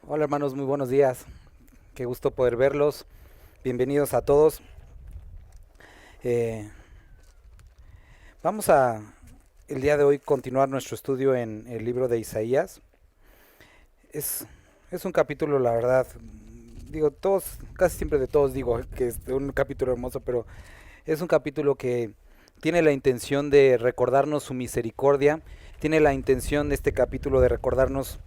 Hola hermanos, muy buenos días. Qué gusto poder verlos. Bienvenidos a todos. Eh, Vamos a el día de hoy continuar nuestro estudio en el libro de Isaías. Es, es un capítulo, la verdad, digo, todos, casi siempre de todos digo que es un capítulo hermoso, pero es un capítulo que tiene la intención de recordarnos su misericordia, tiene la intención de este capítulo de recordarnos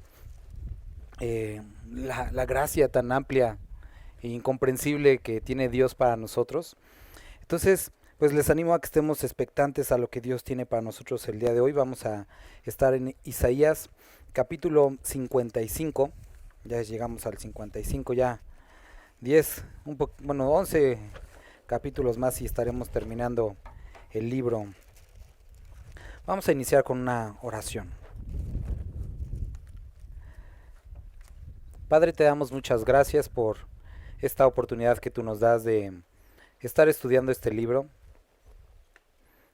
la gracia tan amplia e incomprensible que tiene Dios para nosotros. Entonces, pues les animo a que estemos expectantes a lo que Dios tiene para nosotros el día de hoy. Vamos a estar en Isaías capítulo 55. Ya llegamos al 55, ya 11 capítulos más y estaremos terminando el libro. Vamos a iniciar con una oración. Padre, te damos muchas gracias por esta oportunidad que tú nos das de estar estudiando este libro.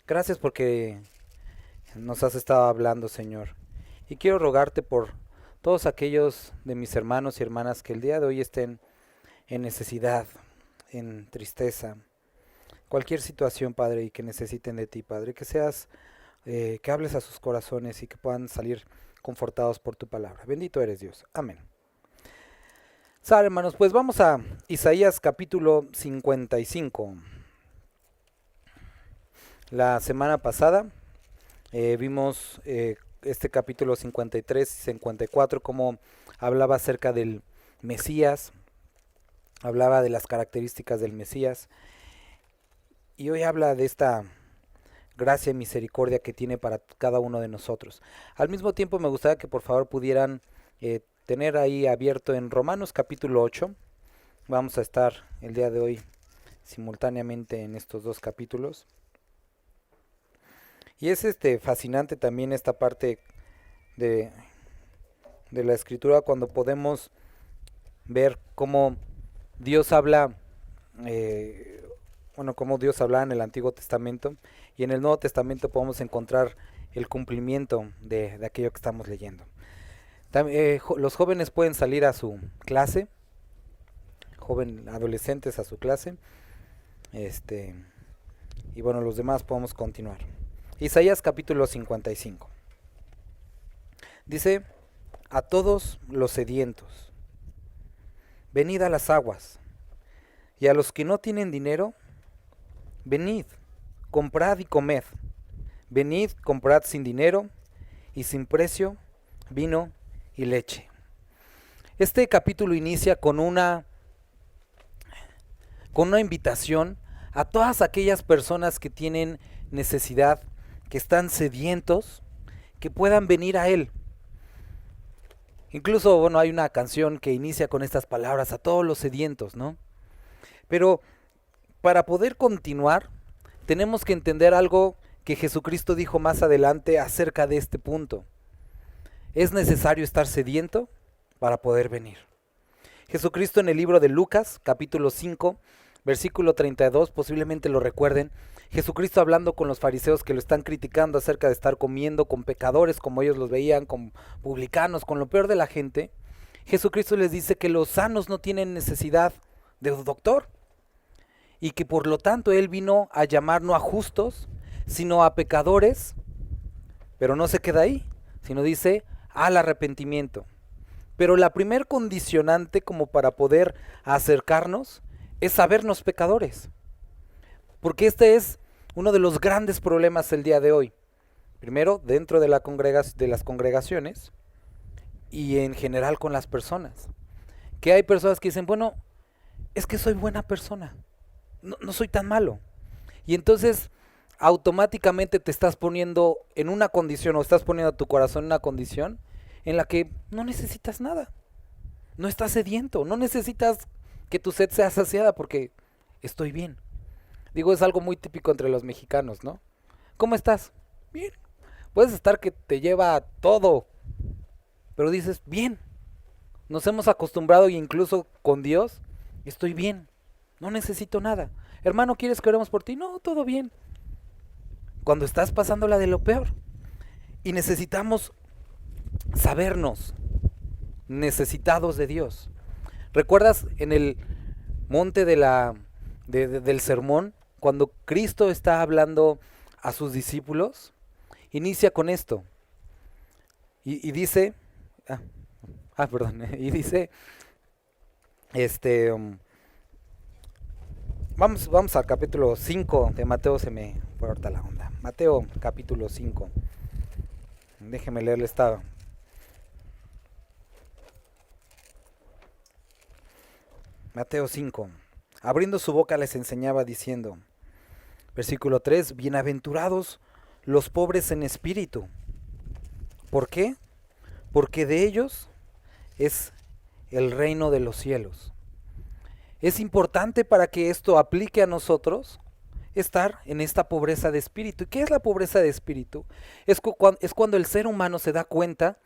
Gracias porque nos has estado hablando, Señor. Y quiero rogarte por todos aquellos de mis hermanos y hermanas que el día de hoy estén en necesidad, en tristeza, cualquier situación, Padre, y que necesiten de ti, Padre, que hables a sus corazones y que puedan salir confortados por tu palabra. Bendito eres Dios. Amén. Sale, hermanos, pues vamos a Isaías capítulo 55. La semana pasada vimos este capítulo 53 y 54, como hablaba acerca del Mesías, hablaba de las características del Mesías, y hoy habla de esta gracia y misericordia que tiene para cada uno de nosotros. Al mismo tiempo me gustaría que por favor pudieran tener ahí abierto en Romanos capítulo 8. Vamos a estar el día de hoy simultáneamente en estos dos capítulos. Y es fascinante también esta parte de la escritura cuando podemos ver cómo Dios habla, cómo Dios habla en el Antiguo Testamento, y en el Nuevo Testamento podemos encontrar el cumplimiento de aquello que estamos leyendo. Los jóvenes pueden salir a su clase, adolescentes a su clase, y bueno, los demás podemos continuar. Isaías capítulo 55. Dice: a todos los sedientos, venid a las aguas, y a los que no tienen dinero, venid, comprad y comed. Venid, comprad sin dinero y sin precio vino y leche. Este capítulo inicia con una invitación a todas aquellas personas que tienen necesidad, que están sedientos, que puedan venir a Él. Incluso, hay una canción que inicia con estas palabras: a todos los sedientos, ¿no? Pero para poder continuar, tenemos que entender algo que Jesucristo dijo más adelante acerca de este punto. Es necesario estar sediento para poder venir. Jesucristo en el libro de Lucas, capítulo 5, versículo 32, posiblemente lo recuerden. Jesucristo hablando con los fariseos que lo están criticando acerca de estar comiendo con pecadores, como ellos los veían, con publicanos, con lo peor de la gente. Jesucristo les dice que los sanos no tienen necesidad de un doctor, y que por lo tanto Él vino a llamar no a justos, sino a pecadores. Pero no se queda ahí, sino dice al arrepentimiento. Pero la primer condicionante como para poder acercarnos es sabernos pecadores. Porque este es uno de los grandes problemas el día de hoy. Primero, dentro de las congregaciones y en general con las personas. Que hay personas que dicen, bueno, es que soy buena persona, no soy tan malo. Y entonces automáticamente te estás poniendo en una condición, o estás poniendo a tu corazón en una condición en la que no necesitas nada. No estás sediento, no necesitas que tu sed sea saciada porque estoy bien. Digo, es algo muy típico entre los mexicanos, ¿no? ¿Cómo estás? Bien. Puedes estar que te lleva a todo, pero dices, bien. Nos hemos acostumbrado, y incluso con Dios, estoy bien, no necesito nada. Hermano, ¿quieres que oremos por ti? No, todo bien. Cuando estás pasándola de lo peor. Y necesitamos sabernos necesitados de Dios. ¿Recuerdas en el monte del sermón, cuando Cristo está hablando a sus discípulos? Inicia con esto. Y dice, y dice, vamos al capítulo 5 de Mateo, se me fue ahorita la onda. Mateo capítulo 5. Déjeme leerle esta. Mateo 5. Abriendo su boca les enseñaba diciendo, versículo 3, bienaventurados los pobres en espíritu. ¿Por qué? Porque de ellos es el reino de los cielos. Es importante para que esto aplique a nosotros estar en esta pobreza de espíritu. ¿Y qué es la pobreza de espíritu? Es cuando el ser humano se da cuenta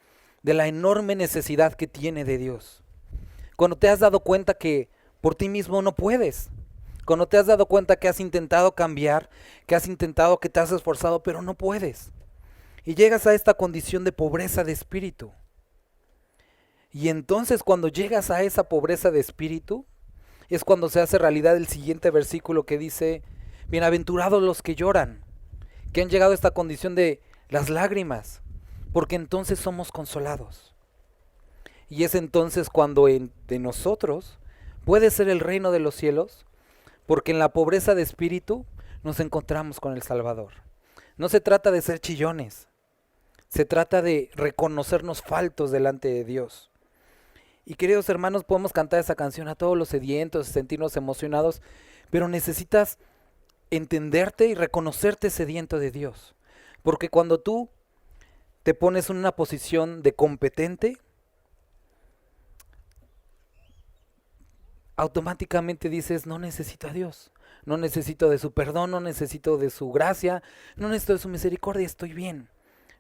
de la enorme necesidad que tiene de Dios. Cuando te has dado cuenta que por ti mismo no puedes. Cuando te has dado cuenta que has intentado cambiar, que te has esforzado, pero no puedes. Y llegas a esta condición de pobreza de espíritu. Y entonces cuando llegas a esa pobreza de espíritu, es cuando se hace realidad el siguiente versículo que dice, bienaventurados los que lloran, que han llegado a esta condición de las lágrimas, porque entonces somos consolados. Y es entonces cuando de nosotros puede ser el reino de los cielos, porque en la pobreza de espíritu nos encontramos con el Salvador. No se trata de ser chillones, se trata de reconocernos faltos delante de Dios. Y queridos hermanos, podemos cantar esa canción a todos los sedientos, sentirnos emocionados, pero necesitas entenderte y reconocerte sediento de Dios. Porque cuando tú te pones en una posición de competente, automáticamente dices, no necesito a Dios, no necesito de su perdón, no necesito de su gracia, no necesito de su misericordia, estoy bien.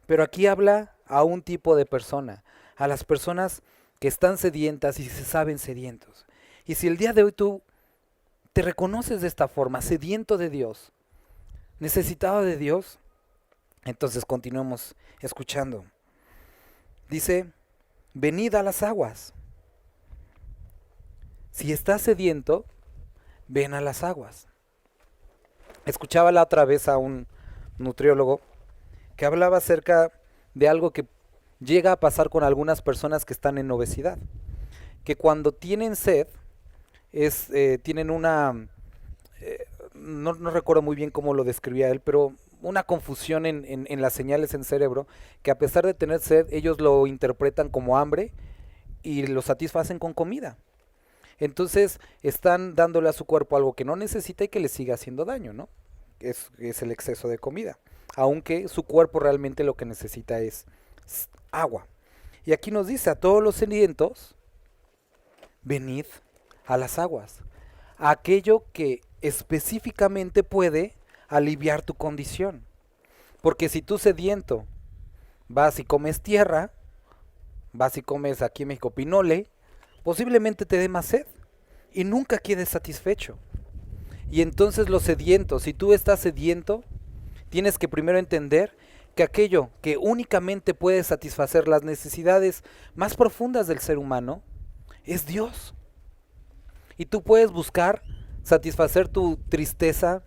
Pero aquí habla a un tipo de persona, a las personas que están sedientas y se saben sedientos. Y si el día de hoy tú te reconoces de esta forma, sediento de Dios, necesitado de Dios, entonces continuemos escuchando. Dice, venid a las aguas. Si estás sediento, ven a las aguas. Escuchaba la otra vez a un nutriólogo que hablaba acerca de algo que llega a pasar con algunas personas que están en obesidad, que cuando tienen sed, tienen una, no recuerdo muy bien cómo lo describía él, pero una confusión en las señales en el cerebro, que a pesar de tener sed, ellos lo interpretan como hambre y lo satisfacen con comida. Entonces están dándole a su cuerpo algo que no necesita y que le sigue haciendo daño, ¿no? Es el exceso de comida, aunque su cuerpo realmente lo que necesita es agua. Y aquí nos dice, a todos los sedientos, venid a las aguas, a aquello que específicamente puede aliviar tu condición. Porque si tú sediento vas y comes tierra, vas y comes aquí en México pinole, posiblemente te dé más sed y nunca quedes satisfecho. Y entonces los sedientos, si tú estás sediento, tienes que primero entender que aquello que únicamente puede satisfacer las necesidades más profundas del ser humano es Dios. Y tú puedes buscar satisfacer tu tristeza,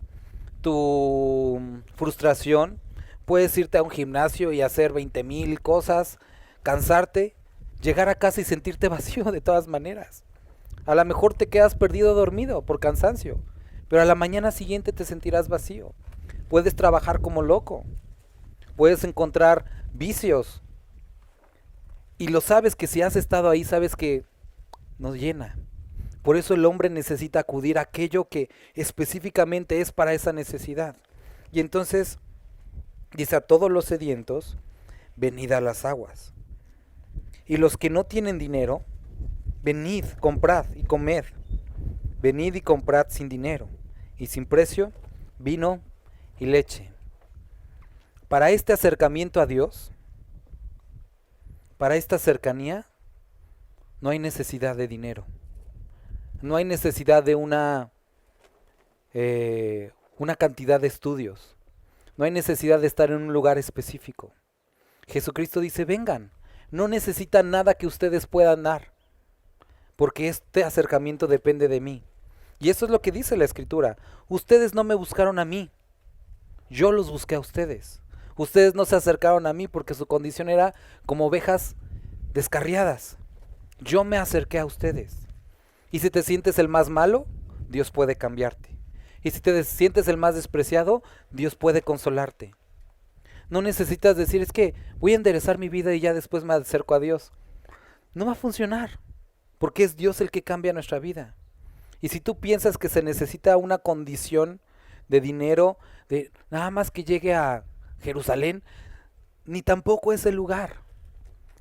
tu frustración, puedes irte a un gimnasio y hacer 20,000 cosas, cansarte, llegar a casa y sentirte vacío de todas maneras. A lo mejor te quedas perdido dormido por cansancio, pero a la mañana siguiente te sentirás vacío. Puedes trabajar como loco, puedes encontrar vicios, y lo sabes que si has estado ahí, sabes que nos llena. Por eso el hombre necesita acudir a aquello que específicamente es para esa necesidad. Y entonces dice, a todos los sedientos, venid a las aguas. Y los que no tienen dinero, venid, comprad y comed. Venid y comprad sin dinero y sin precio, vino y leche. Para este acercamiento a Dios, para esta cercanía, no hay necesidad de dinero. No hay necesidad de una cantidad de estudios. No hay necesidad de estar en un lugar específico. Jesucristo dice, vengan, no necesitan nada que ustedes puedan dar, porque este acercamiento depende de mí. Y eso es lo que dice la Escritura. Ustedes no me buscaron a mí, yo los busqué a ustedes. Ustedes no se acercaron a mí porque su condición era como ovejas descarriadas. Yo me acerqué a ustedes. Y si te sientes el más malo, Dios puede cambiarte. Y si te sientes el más despreciado, Dios puede consolarte. No necesitas decir, es que voy a enderezar mi vida y ya después me acerco a Dios. No va a funcionar, porque es Dios el que cambia nuestra vida. Y si tú piensas que se necesita una condición de dinero, de nada más que llegue a Jerusalén, ni tampoco es el lugar.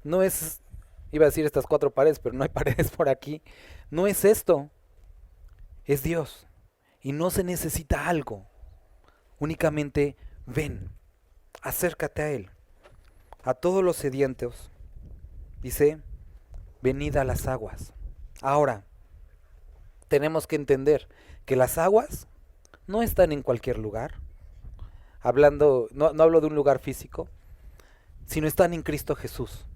No es, iba a decir estas 4 paredes, pero no hay paredes por aquí. No es esto, es Dios. Y no se necesita algo, únicamente ven, acércate a Él. A todos los sedientos, dice, venid a las aguas. Ahora, tenemos que entender que las aguas no están en cualquier lugar. Hablando, no hablo de un lugar físico, sino están en Cristo Jesús.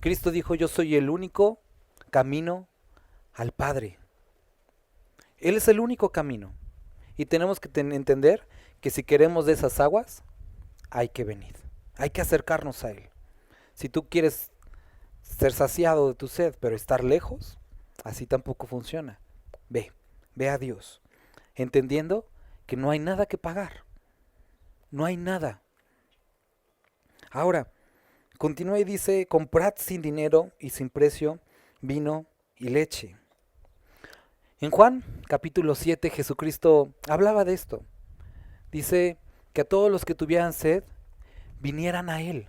Cristo dijo, yo soy el único camino al Padre. Él es el único camino. Y tenemos que entender que si queremos de esas aguas, hay que venir. Hay que acercarnos a Él. Si tú quieres ser saciado de tu sed, pero estar lejos, así tampoco funciona. Ve a Dios, entendiendo que no hay nada que pagar. No hay nada. Ahora, continúa y dice, comprad sin dinero y sin precio vino y leche. En Juan capítulo 7 Jesucristo hablaba de esto. Dice que a todos los que tuvieran sed vinieran a Él.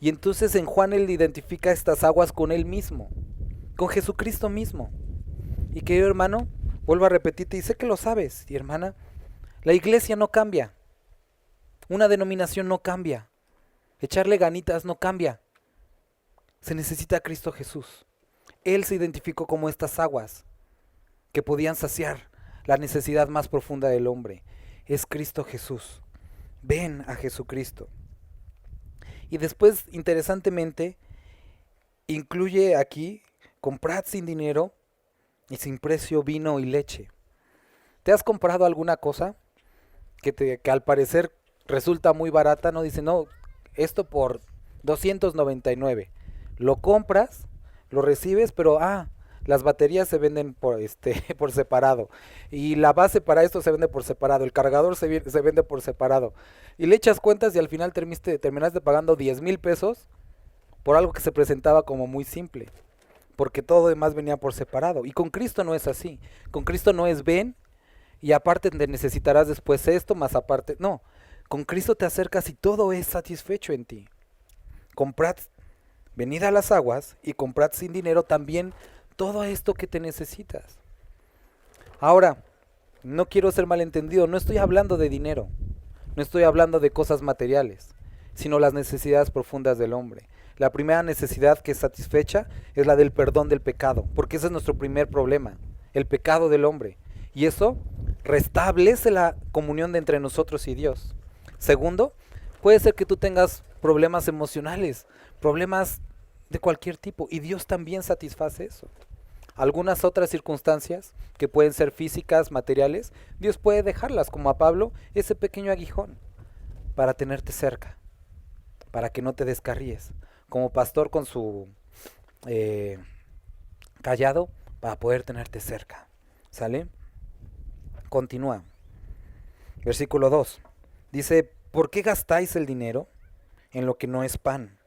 Y entonces en Juan Él identifica estas aguas con Él mismo, con Jesucristo mismo. Y querido hermano, vuelvo a repetirte y sé que lo sabes, y hermana, la iglesia no cambia. Una denominación no cambia. Echarle ganitas no cambia. Se necesita a Cristo Jesús. Él se identificó como estas aguas que podían saciar la necesidad más profunda del hombre. Es Cristo Jesús. Ven a Jesucristo. Y después, interesantemente, incluye aquí, comprad sin dinero y sin precio vino y leche. ¿Te has comprado alguna cosa que al parecer resulta muy barata? No, dice, no, esto por 299. Lo compras, lo recibes, pero las baterías se venden por por separado. Y la base para esto se vende por separado. El cargador se vende por separado. Y le echas cuentas y al final terminaste pagando 10,000 pesos por algo que se presentaba como muy simple. Porque todo demás venía por separado. Y con Cristo no es así. Con Cristo no es ven y aparte te necesitarás después esto, más aparte. No, con Cristo te acercas y todo es satisfecho en ti. Comprad, venid a las aguas y comprad sin dinero también todo esto que te necesitas. Ahora, no quiero ser malentendido, no estoy hablando de dinero, no estoy hablando de cosas materiales, sino las necesidades profundas del hombre. La primera necesidad que es satisfecha es la del perdón del pecado, porque ese es nuestro primer problema, el pecado del hombre. Y eso restablece la comunión de entre nosotros y Dios. Segundo, puede ser que tú tengas problemas emocionales, problemas de cualquier tipo, y Dios también satisface eso. Algunas otras circunstancias que pueden ser físicas, materiales, Dios puede dejarlas, como a Pablo, ese pequeño aguijón, para tenerte cerca, para que no te descarríes, como pastor con su callado, para poder tenerte cerca. ¿Sale? Continúa. Versículo 2. Dice, ¿por qué gastáis el dinero en lo que no es pan,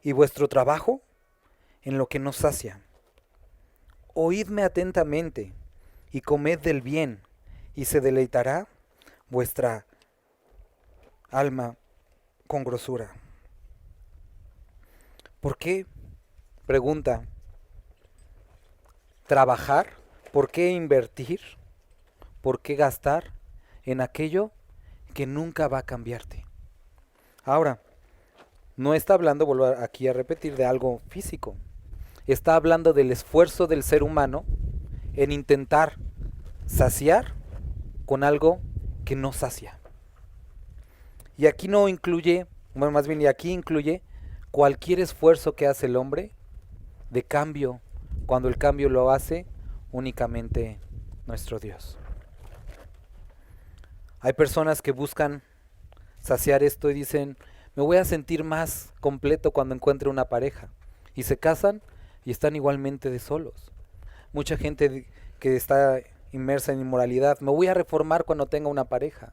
y vuestro trabajo en lo que no sacia? Oídme atentamente, y comed del bien, y se deleitará vuestra alma con grosura. ¿Por qué? Pregunta. ¿Trabajar? ¿Por qué invertir? ¿Por qué gastar en aquello que nunca va a cambiarte? Ahora, no está hablando, vuelvo aquí a repetir, de algo físico. Está hablando del esfuerzo del ser humano en intentar saciar con algo que no sacia. Y aquí no incluye, bueno, más bien y aquí incluye cualquier esfuerzo que hace el hombre de cambio, cuando el cambio lo hace únicamente nuestro Dios. Hay personas que buscan saciar esto y dicen, me voy a sentir más completo cuando encuentre una pareja. Y se casan y están igualmente de solos. Mucha gente que está inmersa en inmoralidad, me voy a reformar cuando tenga una pareja.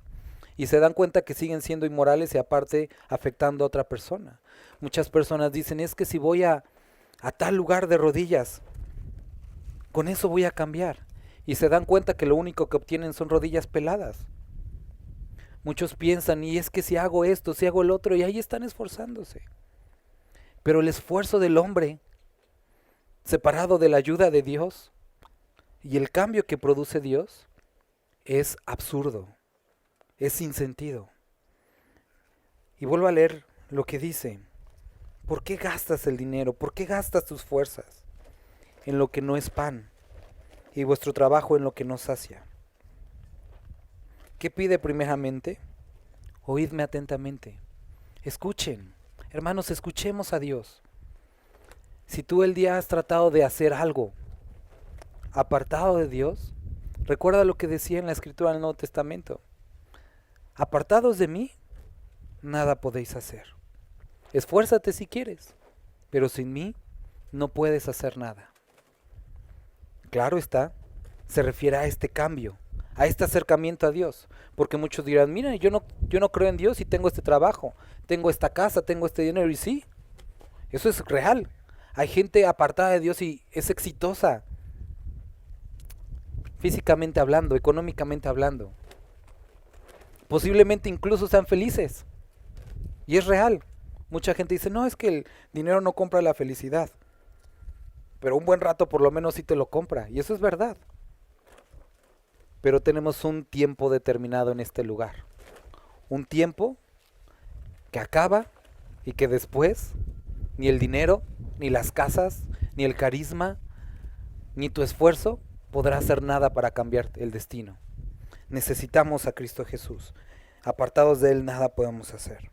Y se dan cuenta que siguen siendo inmorales y aparte afectando a otra persona. Muchas personas dicen, es que si voy a tal lugar de rodillas, con eso voy a cambiar. Y se dan cuenta que lo único que obtienen son rodillas peladas. Muchos piensan, y es que si hago esto, si hago el otro, y ahí están esforzándose. Pero el esfuerzo del hombre, separado de la ayuda de Dios, y el cambio que produce Dios, es absurdo, es sin sentido. Y vuelvo a leer lo que dice. ¿Por qué gastas el dinero? ¿Por qué gastas tus fuerzas en lo que no es pan y vuestro trabajo en lo que no sacia? ¿Qué pide primeramente? Oídme atentamente. Escuchen, hermanos, escuchemos a Dios. Si tú el día has tratado de hacer algo apartado de Dios, recuerda lo que decía en la Escritura del Nuevo Testamento. Apartados de mí, nada podéis hacer. Esfuérzate si quieres, pero sin mí no puedes hacer nada. Claro está, se refiere a este cambio, a este acercamiento a Dios, porque muchos dirán, mira, yo no creo en Dios y tengo este trabajo, tengo esta casa, tengo este dinero, y sí, eso es real. Hay gente apartada de Dios y es exitosa, físicamente hablando, económicamente hablando. Posiblemente incluso sean felices, y es real. Mucha gente dice, no, es que el dinero no compra la felicidad, pero un buen rato por lo menos sí te lo compra, y eso es verdad. Pero tenemos un tiempo determinado en este lugar. Un tiempo que acaba y que después ni el dinero, ni las casas, ni el carisma, ni tu esfuerzo podrá hacer nada para cambiar el destino. Necesitamos a Cristo Jesús. Apartados de Él nada podemos hacer.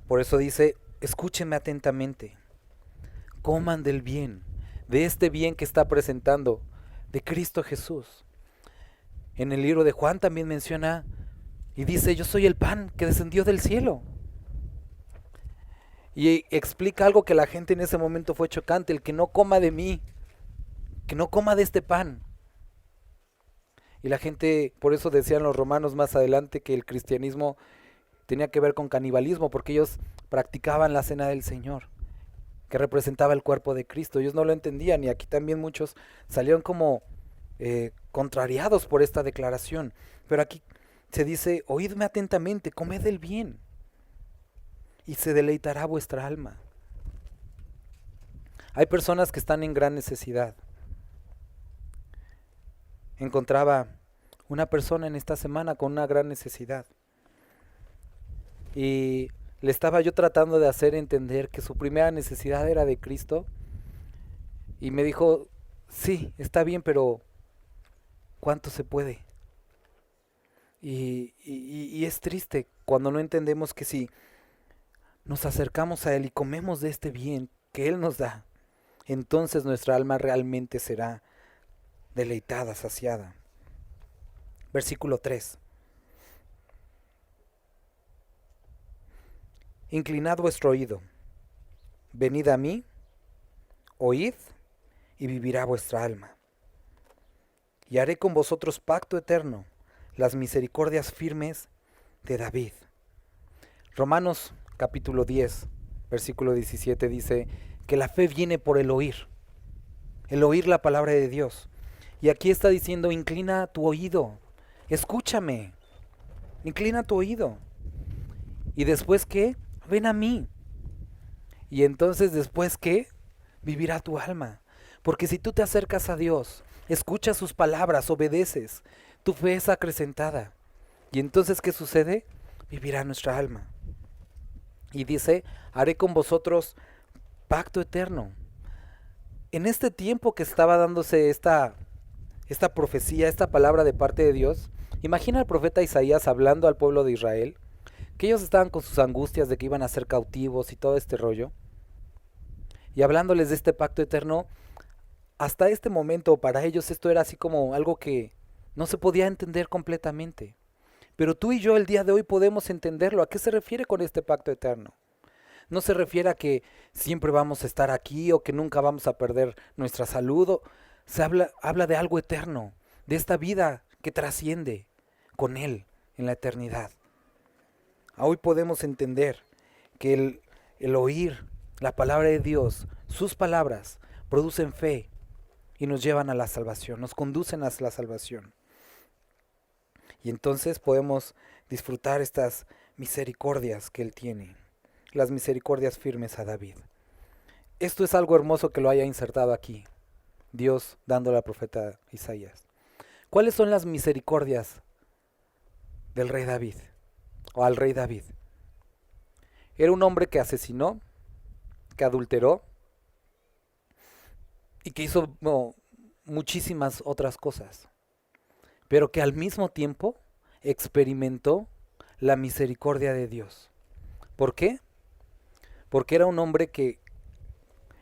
Por eso dice, escúchenme atentamente. Coman del bien, de este bien que está presentando, de Cristo Jesús. En el libro de Juan también menciona y dice, yo soy el pan que descendió del cielo. Y explica algo que la gente en ese momento fue chocante, el que no coma de mí, que no coma de este pan. Y la gente, por eso decían los romanos más adelante que el cristianismo tenía que ver con canibalismo, porque ellos practicaban la cena del Señor, que representaba el cuerpo de Cristo. Ellos no lo entendían y aquí también muchos salieron como contrariados por esta declaración. Pero aquí se dice, oídme atentamente, comed el bien y se deleitará vuestra alma. Hay personas que están en gran necesidad. Encontraba una persona en esta semana con una gran necesidad y le estaba yo tratando de hacer entender que su primera necesidad era de Cristo y me dijo, sí, está bien, pero ¿cuánto se puede? Y es triste cuando no entendemos que si nos acercamos a Él y comemos de este bien que Él nos da, entonces nuestra alma realmente será deleitada, saciada. Versículo 3. Inclinad vuestro oído, venid a mí, oíd, y vivirá vuestra alma. Y haré con vosotros pacto eterno, las misericordias firmes de David. Romanos capítulo 10, versículo 17 dice que la fe viene por el oír la palabra de Dios. Y aquí está diciendo, inclina tu oído, escúchame, inclina tu oído. ¿Y después qué? Ven a mí. Y entonces después qué? Vivirá tu alma. Porque si tú te acercas a Dios, escuchas sus palabras, obedeces, tu fe es acrecentada. Y entonces ¿qué sucede? Vivirá nuestra alma. Y dice, haré con vosotros pacto eterno. En este tiempo que estaba dándose esta profecía, esta palabra de parte de Dios, imagina al profeta Isaías hablando al pueblo de Israel, que ellos estaban con sus angustias de que iban a ser cautivos y todo este rollo. Y hablándoles de este pacto eterno, hasta este momento para ellos esto era así como algo que no se podía entender completamente. Pero tú y yo el día de hoy podemos entenderlo. ¿A qué se refiere con este pacto eterno? No se refiere a que siempre vamos a estar aquí o que nunca vamos a perder nuestra salud. Se habla de algo eterno, de esta vida que trasciende con Él en la eternidad. Hoy podemos entender que el oír la palabra de Dios, sus palabras, producen fe y nos llevan a la salvación, nos conducen a la salvación. Y entonces podemos disfrutar estas misericordias que Él tiene, las misericordias firmes a David. Esto es algo hermoso que lo haya insertado aquí, Dios dándole al profeta Isaías. ¿Cuáles son las misericordias del rey David o al rey David? Era un hombre que asesinó, que adulteró y que hizo muchísimas otras cosas, pero que al mismo tiempo experimentó la misericordia de Dios. ¿Por qué? Porque era un hombre que,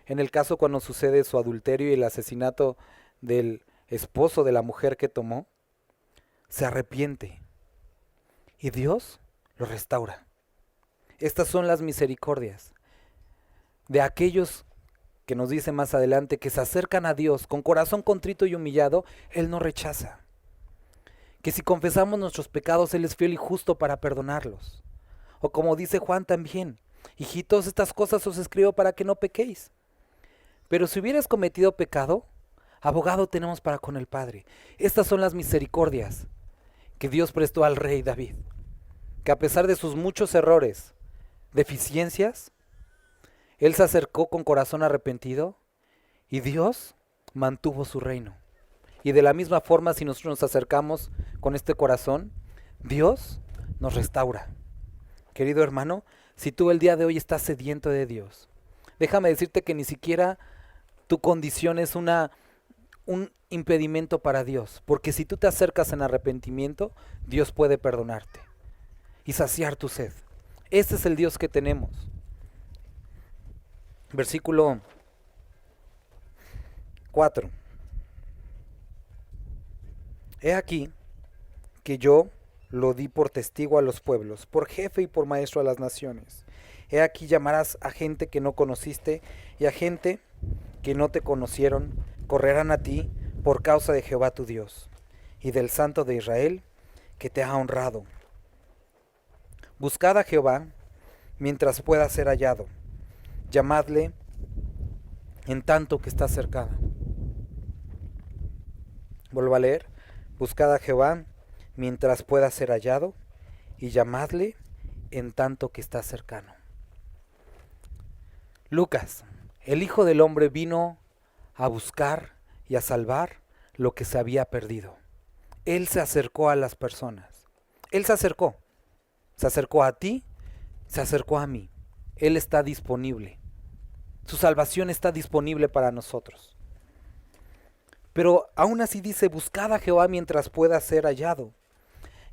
en el caso cuando sucede su adulterio y el asesinato del esposo de la mujer que tomó, se arrepiente y Dios lo restaura. Estas son las misericordias de aquellos que nos dice más adelante que se acercan a Dios con corazón contrito y humillado. Él no rechaza. Que si confesamos nuestros pecados, Él es fiel y justo para perdonarlos. O como dice Juan también, hijitos, estas cosas os escribo para que no pequéis. Pero si hubieras cometido pecado, abogado tenemos para con el Padre. Estas son las misericordias que Dios prestó al rey David, que a pesar de sus muchos errores, deficiencias, él se acercó con corazón arrepentido y Dios mantuvo su reino. Y de la misma forma, si nosotros nos acercamos con este corazón, Dios nos restaura. Querido hermano, si tú el día de hoy estás sediento de Dios, déjame decirte que ni siquiera tu condición es un impedimento para Dios, porque si tú te acercas en arrepentimiento, Dios puede perdonarte y saciar tu sed. Este es el Dios que tenemos. Versículo 4. He aquí que yo lo di por testigo a los pueblos, por jefe y por maestro a las naciones. He aquí llamarás a gente que no conociste y a gente que no te conocieron, correrán a ti por causa de Jehová tu Dios y del Santo de Israel que te ha honrado. Buscad a Jehová mientras pueda ser hallado, llamadle en tanto que está cercano. Vuelvo a leer. Buscad a Jehová mientras pueda ser hallado y llamadle en tanto que está cercano. Lucas, el Hijo del Hombre vino a buscar y a salvar lo que se había perdido. Él se acercó a las personas. Él se acercó a ti, se acercó a mí. Él está disponible. Su salvación está disponible para nosotros. Pero aún así dice, buscad a Jehová mientras pueda ser hallado.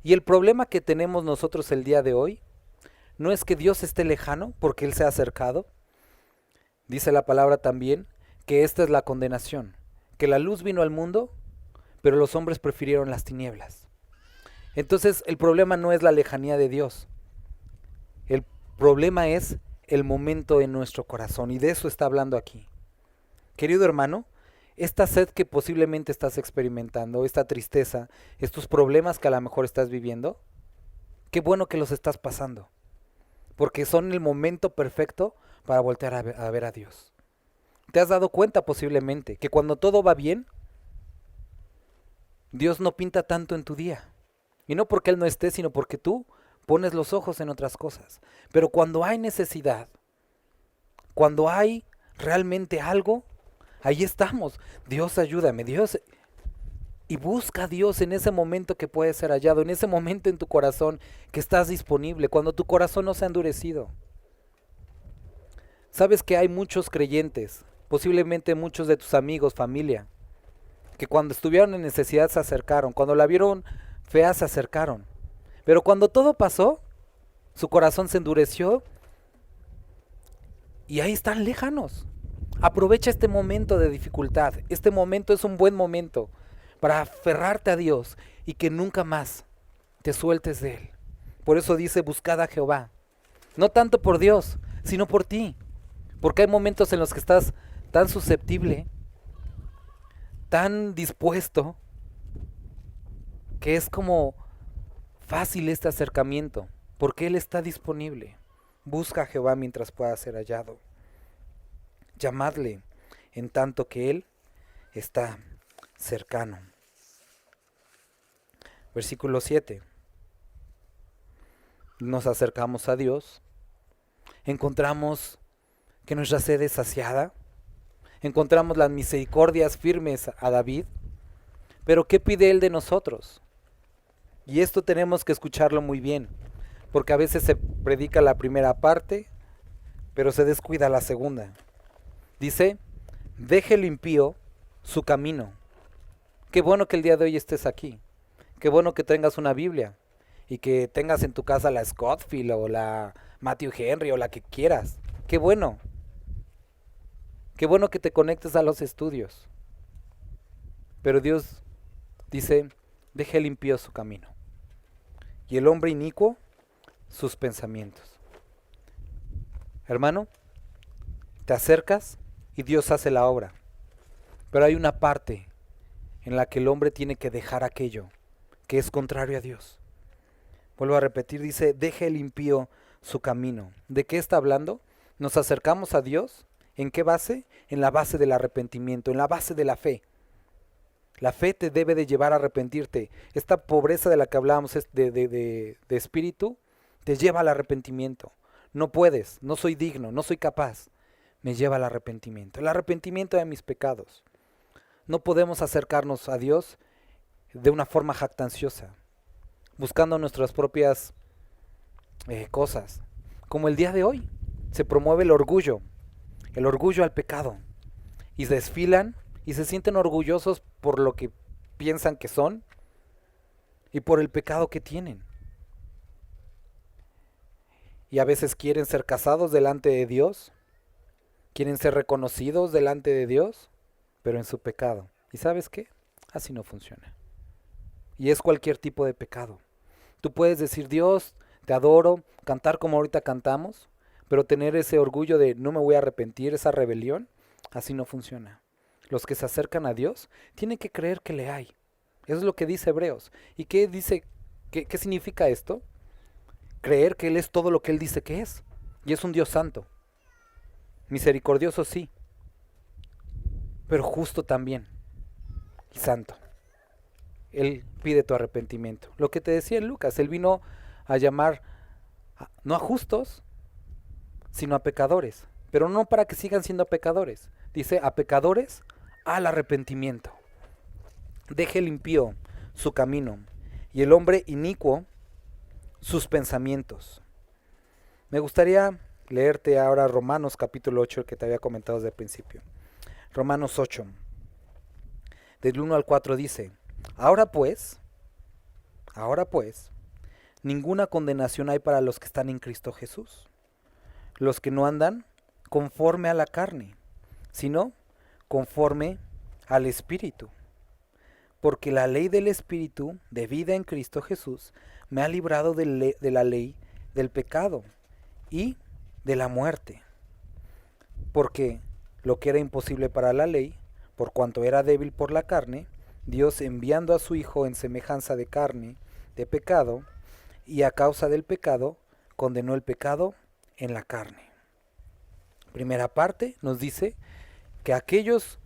Y el problema que tenemos nosotros el día de hoy no es que Dios esté lejano porque Él se ha acercado. Dice la palabra también que esta es la condenación, que la luz vino al mundo, pero los hombres prefirieron las tinieblas. Entonces el problema no es la lejanía de Dios. El problema es el momento en nuestro corazón, y de eso está hablando aquí. Querido hermano, esta sed que posiblemente estás experimentando, esta tristeza, estos problemas que a lo mejor estás viviendo, qué bueno que los estás pasando, porque son el momento perfecto para voltear a ver a Dios. ¿Te has dado cuenta posiblemente que cuando todo va bien, Dios no pinta tanto en tu día? Y no porque Él no esté, sino porque tú pones los ojos en otras cosas. Pero cuando hay necesidad, cuando hay realmente algo, ahí estamos. Dios, ayúdame, Dios. Y busca a Dios en ese momento que puede ser hallado, en ese momento en tu corazón que estás disponible, cuando tu corazón no se ha endurecido. Sabes que hay muchos creyentes, posiblemente muchos de tus amigos, familia, que cuando estuvieron en necesidad se acercaron, cuando la vieron fea se acercaron. Pero cuando todo pasó, Su corazón se endureció y ahí están lejanos. Aprovecha este momento de dificultad. Este momento es un buen momento para aferrarte a Dios y que nunca más te sueltes de Él. Por eso dice, buscad a Jehová. No tanto por Dios, sino por ti. Porque hay momentos en los que estás tan susceptible, tan dispuesto, que es como fácil este acercamiento, porque Él está disponible. Busca a Jehová mientras pueda ser hallado. Llamadle en tanto que Él está cercano. Versículo 7. Nos acercamos a Dios, encontramos que nuestra sed es saciada, encontramos las misericordias firmes a David, pero ¿qué pide Él de nosotros? Y esto tenemos que escucharlo muy bien, porque a veces se predica la primera parte, pero se descuida la segunda. Dice, deje el impío su camino. Qué bueno que el día de hoy estés aquí, qué bueno que tengas una Biblia, y que tengas en tu casa la Scofield o la Matthew Henry o la que quieras. Qué bueno. Qué bueno que te conectes a los estudios. Pero Dios dice, deje el impío su camino. Y el hombre inicuo sus pensamientos. Hermano, te acercas y Dios hace la obra. Pero hay una parte en la que el hombre tiene que dejar aquello que es contrario a Dios. Vuelvo a repetir, dice, deje el impío su camino. ¿De qué está hablando? Nos acercamos a Dios, ¿en qué base? En la base del arrepentimiento, en la base de la fe. La fe te debe de llevar a arrepentirte. Esta pobreza de la que hablábamos de espíritu, te lleva al arrepentimiento. No puedes, no soy digno, no soy capaz. Me lleva al arrepentimiento. El arrepentimiento de mis pecados. No podemos acercarnos a Dios de una forma jactanciosa, buscando nuestras propias cosas. Como el día de hoy, se promueve el orgullo al pecado. Y se desfilan y se sienten orgullosos por lo que piensan que son y por el pecado que tienen. Y a veces quieren ser casados delante de Dios, quieren ser reconocidos delante de Dios, pero en su pecado. ¿Y sabes qué? Así no funciona. Y es cualquier tipo de pecado. Tú puedes decir, Dios, te adoro, cantar como ahorita cantamos, pero tener ese orgullo de no me voy a arrepentir, esa rebelión, así no funciona. Los que se acercan a Dios tienen que creer que le hay. Eso es lo que dice Hebreos. ¿Y qué dice? ¿Qué significa esto? Creer que Él es todo lo que Él dice que es. Y es un Dios santo. Misericordioso sí, pero justo también. Y santo. Él pide tu arrepentimiento. Lo que te decía en Lucas, Él vino a llamar no a justos, sino a pecadores. Pero no para que sigan siendo pecadores. Dice a pecadores al arrepentimiento. Deje el impío su camino y el hombre inicuo sus pensamientos. Me gustaría leerte ahora Romanos capítulo 8, el que te había comentado desde el principio. Romanos 8, del 1 al 4 dice, Ahora pues, ninguna condenación hay para los que están en Cristo Jesús, los que no andan conforme a la carne, sino conforme al Espíritu. Porque la ley del Espíritu de vida en Cristo Jesús me ha librado de la ley del pecado y de la muerte. Porque lo que era imposible para la ley, por cuanto era débil por la carne, Dios enviando a su Hijo en semejanza de carne, de pecado, y a causa del pecado, condenó el pecado en la carne. Primera parte nos dice que aquellos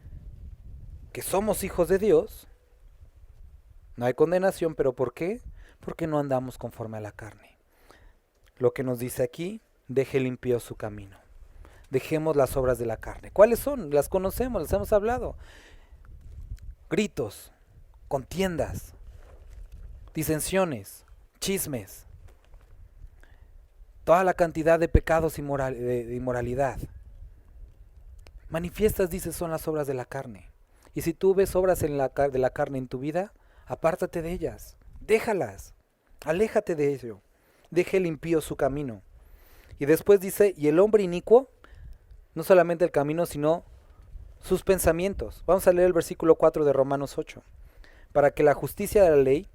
que somos hijos de Dios, no hay condenación, pero ¿por qué? Porque no andamos conforme a la carne. Lo que nos dice aquí, deje limpio su camino. Dejemos las obras de la carne. ¿Cuáles son? Las conocemos, las hemos hablado. Gritos, contiendas, disensiones, chismes, toda la cantidad de pecados de inmoralidad. Manifiestas, dice, son las obras de la carne. Y si tú ves obras de la carne en tu vida, apártate de ellas, déjalas, aléjate de ello. deje el impío su camino. Y después dice, y el hombre inicuo, no solamente el camino, sino sus pensamientos. Vamos a leer el versículo 4 de Romanos 8. Para que la justicia de la ley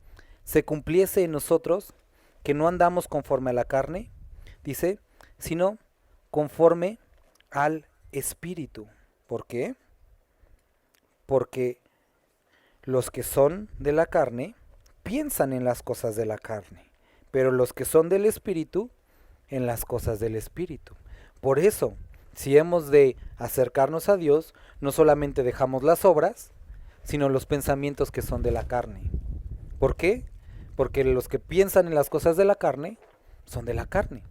se cumpliese en nosotros, que no andamos conforme a la carne, dice, sino conforme al Espíritu. ¿Por qué? Porque los que son de la carne piensan en las cosas de la carne, pero los que son del Espíritu, en las cosas del Espíritu. Por eso, si hemos de acercarnos a Dios, no solamente dejamos las obras, sino los pensamientos que son de la carne. ¿Por qué? Porque los que piensan en las cosas de la carne, son de la carne.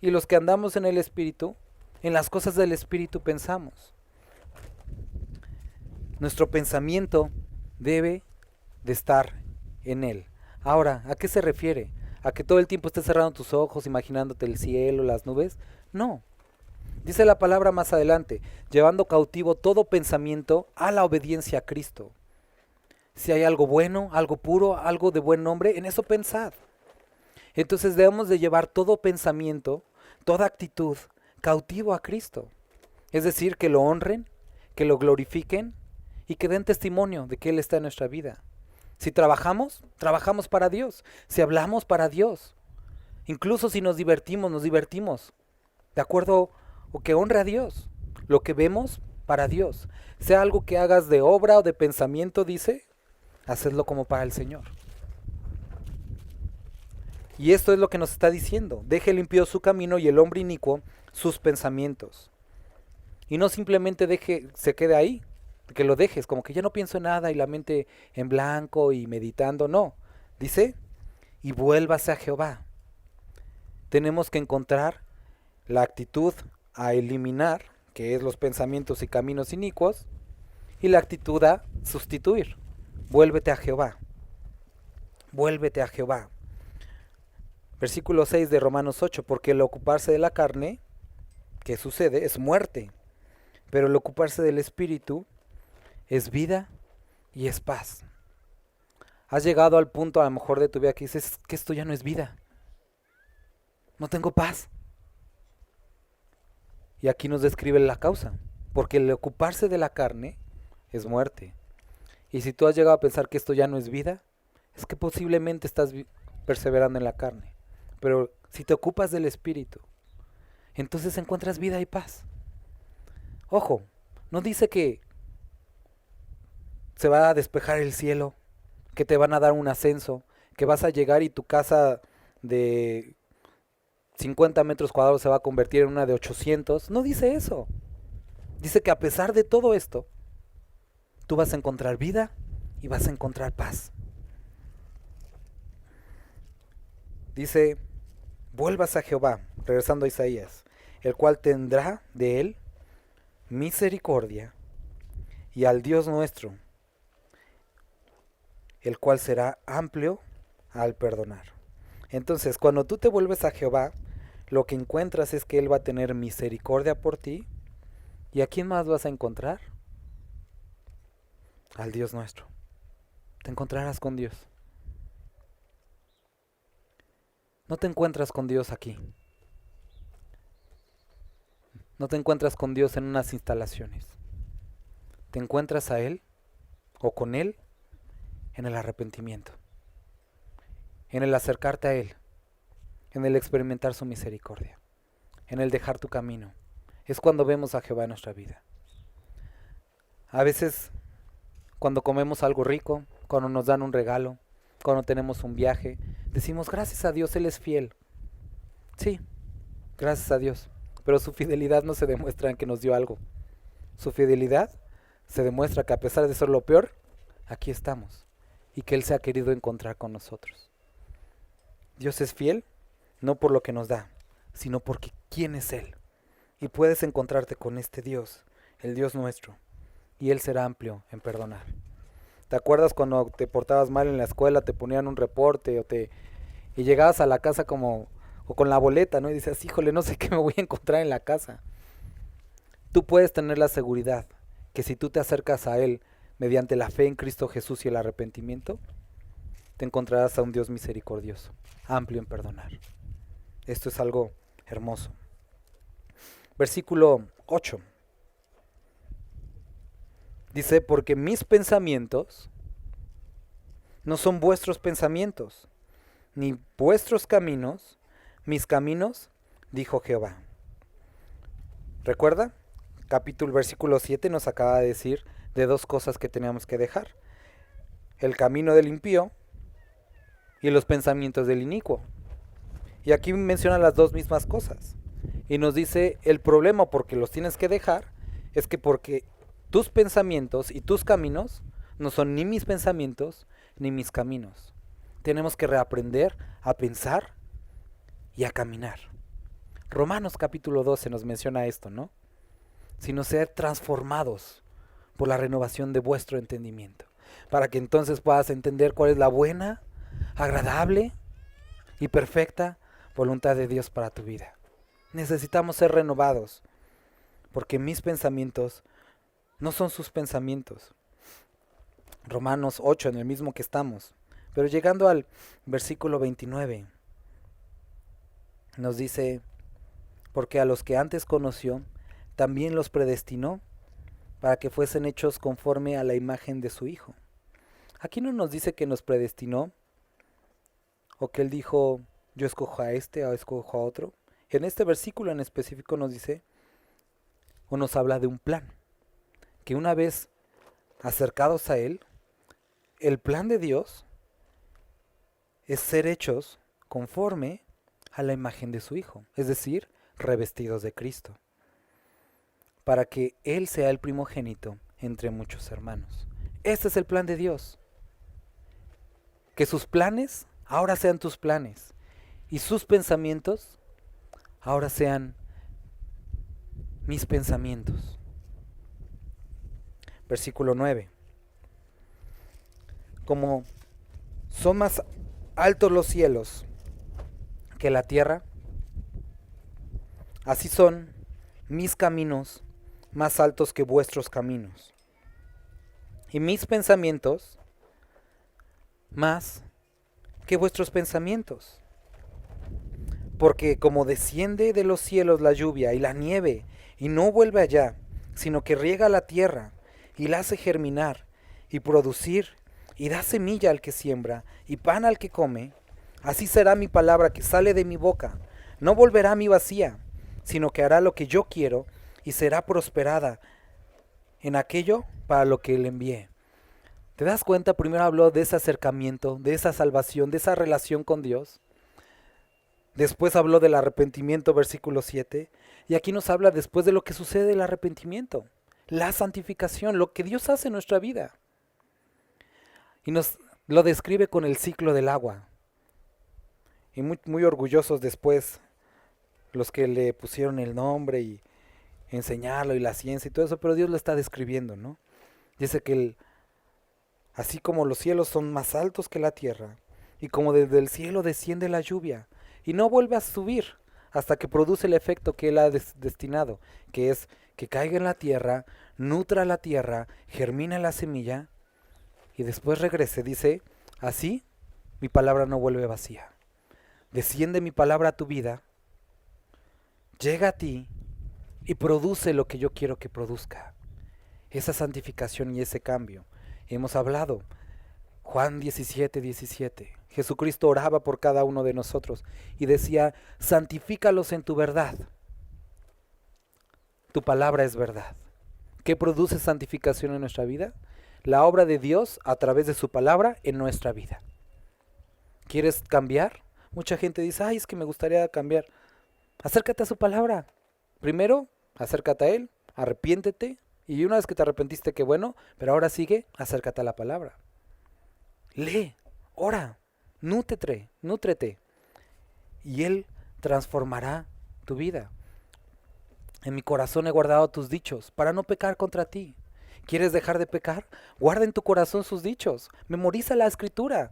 Y los que andamos en el Espíritu, en las cosas del Espíritu pensamos. Nuestro pensamiento debe de estar en Él. Ahora, ¿a qué se refiere? ¿A que todo el tiempo estés cerrando tus ojos, imaginándote el cielo, las nubes? No. Dice la palabra más adelante, llevando cautivo todo pensamiento a la obediencia a Cristo. Si hay algo bueno, algo puro, algo de buen nombre, en eso pensad. Entonces debemos de llevar todo pensamiento, toda actitud, cautivo a Cristo. Es decir, que lo honren, que lo glorifiquen y que den testimonio de que Él está en nuestra vida. Si trabajamos, trabajamos para Dios. Si hablamos, para Dios. Incluso si nos divertimos. De acuerdo, o que honre a Dios. Lo que vemos, para Dios. Sea algo que hagas de obra o de pensamiento, dice, hacedlo como para el Señor. Y esto es lo que nos está diciendo. Deje el impío su camino y el hombre inicuo sus pensamientos. Y no simplemente se quede ahí, que lo dejes, como que ya no pienso en nada y la mente en blanco y meditando. No, dice, y vuélvase a Jehová. Tenemos que encontrar la actitud a eliminar, que es los pensamientos y caminos inicuos, y la actitud a sustituir. Vuélvete a Jehová. Vuélvete a Jehová. Versículo 6 de Romanos 8, porque el ocuparse de la carne, ¿qué sucede? Es muerte. Pero el ocuparse del Espíritu es vida y es paz. Has llegado al punto a lo mejor de tu vida que dices que esto ya no es vida. No tengo paz. Y aquí nos describe la causa. Porque el ocuparse de la carne es muerte. Y si tú has llegado a pensar que esto ya no es vida, es que posiblemente estás perseverando en la carne. Pero si te ocupas del Espíritu, entonces encuentras vida y paz. Ojo, no dice que se va a despejar el cielo, que te van a dar un ascenso, que vas a llegar y tu casa de 50 metros cuadrados se va a convertir en una de 800. No dice eso. Dice que a pesar de todo esto, tú vas a encontrar vida y vas a encontrar paz. Dice, vuelvas a Jehová, regresando a Isaías, el cual tendrá de él misericordia, y al Dios nuestro, el cual será amplio al perdonar. Entonces, cuando tú te vuelves a Jehová, lo que encuentras es que Él va a tener misericordia por ti. ¿Y a quién más vas a encontrar? Al Dios nuestro. Te encontrarás con Dios. No te encuentras con Dios aquí. No te encuentras con Dios en unas instalaciones. Te encuentras a Él o con Él en el arrepentimiento, en el acercarte a Él, en el experimentar su misericordia, en el dejar tu camino. Es cuando vemos a Jehová en nuestra vida. A veces, cuando comemos algo rico, cuando nos dan un regalo, cuando tenemos un viaje, decimos gracias a Dios, Él es fiel. Sí, gracias a Dios, pero su fidelidad no se demuestra en que nos dio algo. Su fidelidad se demuestra que a pesar de ser lo peor, aquí estamos y que Él se ha querido encontrar con nosotros. Dios es fiel, no por lo que nos da, sino porque quién es Él. Y puedes encontrarte con este Dios, el Dios nuestro, y Él será amplio en perdonar. ¿Te acuerdas cuando te portabas mal en la escuela, te ponían un reporte y llegabas a la casa o con la boleta, ¿no? Y dices, híjole, no sé qué me voy a encontrar en la casa? Tú puedes tener la seguridad que si tú te acercas a Él mediante la fe en Cristo Jesús y el arrepentimiento, te encontrarás a un Dios misericordioso, amplio en perdonar. Esto es algo hermoso. Versículo 8. Dice, porque mis pensamientos no son vuestros pensamientos, ni vuestros caminos, mis caminos, dijo Jehová. ¿Recuerda? Versículo 7 nos acaba de decir de dos cosas que teníamos que dejar. El camino del impío y los pensamientos del inicuo. Y aquí menciona las dos mismas cosas. Y nos dice, el problema porque los tienes que dejar es que porque tus pensamientos y tus caminos no son ni mis pensamientos ni mis caminos. Tenemos que reaprender a pensar y a caminar. Romanos capítulo 12 nos menciona esto, ¿no? Sino ser transformados por la renovación de vuestro entendimiento, para que entonces puedas entender cuál es la buena, agradable y perfecta voluntad de Dios para tu vida. Necesitamos ser renovados, porque mis pensamientos no son sus pensamientos. Romanos 8, en el mismo que estamos. Pero llegando al versículo 29, nos dice, porque a los que antes conoció, también los predestinó para que fuesen hechos conforme a la imagen de su Hijo. Aquí no nos dice que nos predestinó, o que Él dijo, yo escojo a este o escojo a otro. En este versículo en específico nos dice, o nos habla de un plan, que una vez acercados a Él, el plan de Dios es ser hechos conforme a la imagen de su Hijo, es decir, revestidos de Cristo, para que Él sea el primogénito entre muchos hermanos. Este es el plan de Dios, que sus planes ahora sean tus planes, y sus pensamientos ahora sean mis pensamientos. Versículo 9. Como son más altos los cielos que la tierra, así son mis caminos más altos que vuestros caminos, y mis pensamientos más que vuestros pensamientos. Porque como desciende de los cielos la lluvia y la nieve, y no vuelve allá, sino que riega la tierra, y la hace germinar, y producir, y da semilla al que siembra, y pan al que come, así será mi palabra que sale de mi boca. No volverá a mí vacía, sino que hará lo que yo quiero, y será prosperada en aquello para lo que le envié. ¿Te das cuenta? Primero habló de ese acercamiento, de esa salvación, de esa relación con Dios. Después habló del arrepentimiento, versículo 7. Y aquí nos habla después de lo que sucede el arrepentimiento. La santificación, lo que Dios hace en nuestra vida. Y nos lo describe con el ciclo del agua. Y muy orgullosos después los que le pusieron el nombre y enseñarlo y la ciencia y todo eso. Pero Dios lo está describiendo, ¿no? Dice que así como los cielos son más altos que la tierra, y como desde el cielo desciende la lluvia, y no vuelve a subir hasta que produce el efecto que Él ha destinado, que es que caiga en la tierra, nutra la tierra, germina la semilla, y después regrese. Dice, así mi palabra no vuelve vacía. Desciende mi palabra a tu vida, llega a ti, y produce lo que yo quiero que produzca. Esa santificación y ese cambio. Hemos hablado, Juan 17:17. Jesucristo oraba por cada uno de nosotros y decía, santifícalos en tu verdad. Tu palabra es verdad. ¿Qué produce santificación en nuestra vida? La obra de Dios a través de su palabra en nuestra vida. ¿Quieres cambiar? Mucha gente dice, ay, es que me gustaría cambiar. Acércate a su palabra. Primero, acércate a Él, arrepiéntete, y una vez que te arrepentiste, qué bueno, pero ahora sigue, acércate a la palabra. Lee, ora, nútrete, y Él transformará tu vida. En mi corazón he guardado tus dichos para no pecar contra ti. ¿Quieres dejar de pecar? Guarda en tu corazón sus dichos. Memoriza la escritura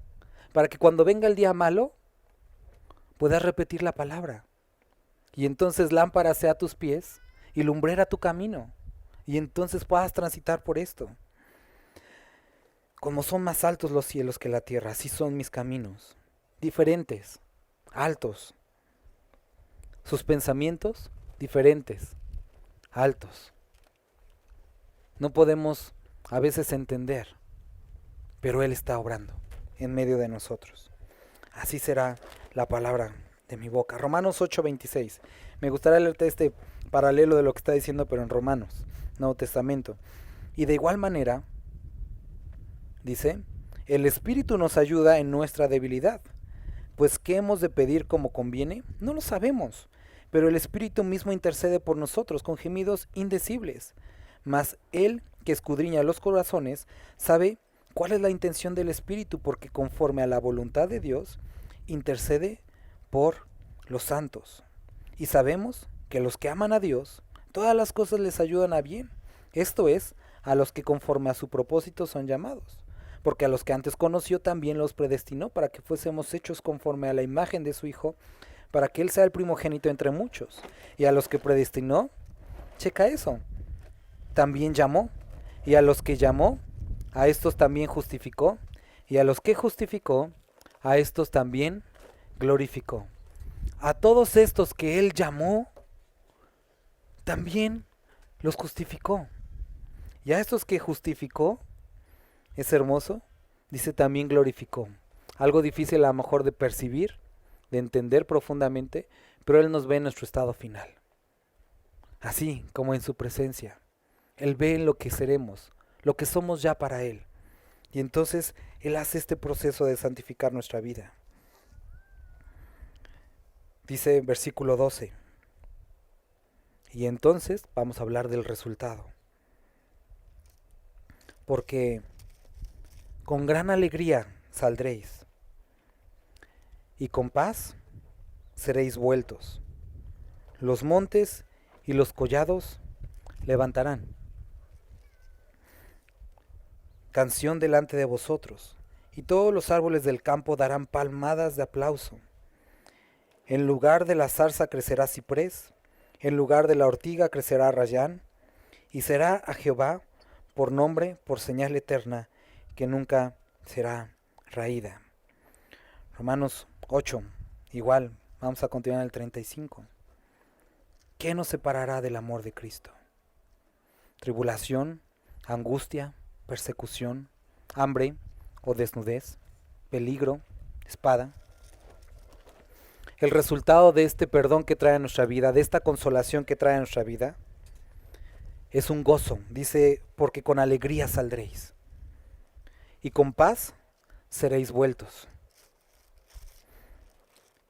para que cuando venga el día malo puedas repetir la palabra. Y entonces lámpara sea a tus pies y lumbrera tu camino. Y entonces puedas transitar por esto. Como son más altos los cielos que la tierra, así son mis caminos. Diferentes, altos. sus pensamientos diferentes, altos. No podemos a veces entender, pero Él está obrando en medio de nosotros. Así será la palabra de mi boca. Romanos 8:26. Me gustaría leerte este paralelo de lo que está diciendo, pero en Romanos, Nuevo Testamento. Y de igual manera, dice, el Espíritu nos ayuda en nuestra debilidad. Pues ¿qué hemos de pedir como conviene? No lo sabemos, pero el Espíritu mismo intercede por nosotros con gemidos indecibles. Mas Él, que escudriña los corazones, sabe cuál es la intención del Espíritu, porque conforme a la voluntad de Dios, intercede por los santos. Y sabemos que los que aman a Dios, todas las cosas les ayudan a bien. Esto es, a los que conforme a su propósito son llamados. Porque a los que antes conoció también los predestinó para que fuésemos hechos conforme a la imagen de su Hijo, para que Él sea el primogénito entre muchos. Y a los que predestinó, checa eso, también llamó. Y a los que llamó, a estos también justificó. Y a los que justificó, a estos también glorificó. A todos estos que Él llamó, también los justificó. Y a estos que justificó, es hermoso, dice también glorificó. Algo difícil a lo mejor de percibir, de entender profundamente, pero Él nos ve en nuestro estado final. Así como en su presencia. Él ve lo que seremos, lo que somos ya para Él. Y entonces Él hace este proceso de santificar nuestra vida. Dice versículo 12. Y entonces vamos a hablar del resultado. Porque con gran alegría saldréis, y con paz seréis vueltos. Los montes y los collados levantarán canción delante de vosotros, y todos los árboles del campo darán palmadas de aplauso. En lugar de la zarza crecerá ciprés, en lugar de la ortiga crecerá rayán, y será a Jehová por nombre, por señal eterna, que nunca será raída. Romanos 8, igual, vamos a continuar en el 35. ¿Qué nos separará del amor de Cristo? Tribulación, angustia, persecución, hambre o desnudez, peligro, espada. El resultado de este perdón que trae a nuestra vida, de esta consolación que trae a nuestra vida, es un gozo. Dice, porque con alegría saldréis y con paz seréis vueltos.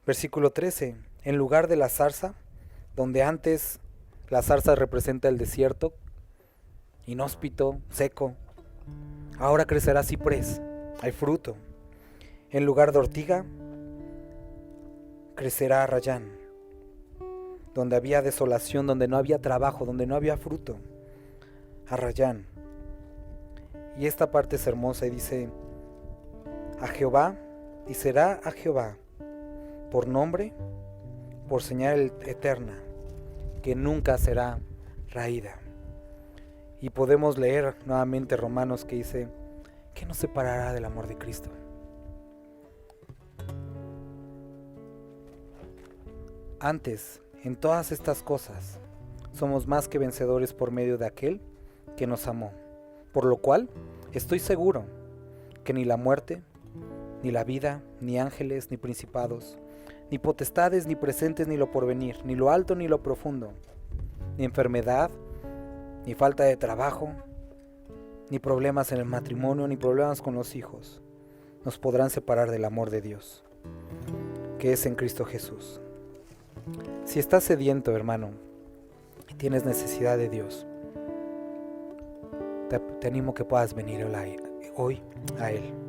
Versículo 13. En lugar de la zarza, donde antes la zarza representa el desierto, inhóspito, seco, ahora crecerá ciprés, hay fruto. En lugar de ortiga, crecerá rayán. Donde había desolación, donde no había trabajo, donde no había fruto, a rayán. Y esta parte es hermosa y dice, a Jehová, y será a Jehová, por nombre, por señal eterna, que nunca será raída. Y podemos leer nuevamente Romanos que dice, ¿qué nos separará del amor de Cristo? Antes, en todas estas cosas, somos más que vencedores por medio de aquel que nos amó. Por lo cual, estoy seguro que ni la muerte, ni la vida, ni ángeles, ni principados, ni potestades, ni presentes, ni lo porvenir, ni lo alto, ni lo profundo, ni enfermedad, ni falta de trabajo, ni problemas en el matrimonio, ni problemas con los hijos, nos podrán separar del amor de Dios, que es en Cristo Jesús. Si estás sediento, hermano, y tienes necesidad de Dios, te animo que puedas venir hoy a Él.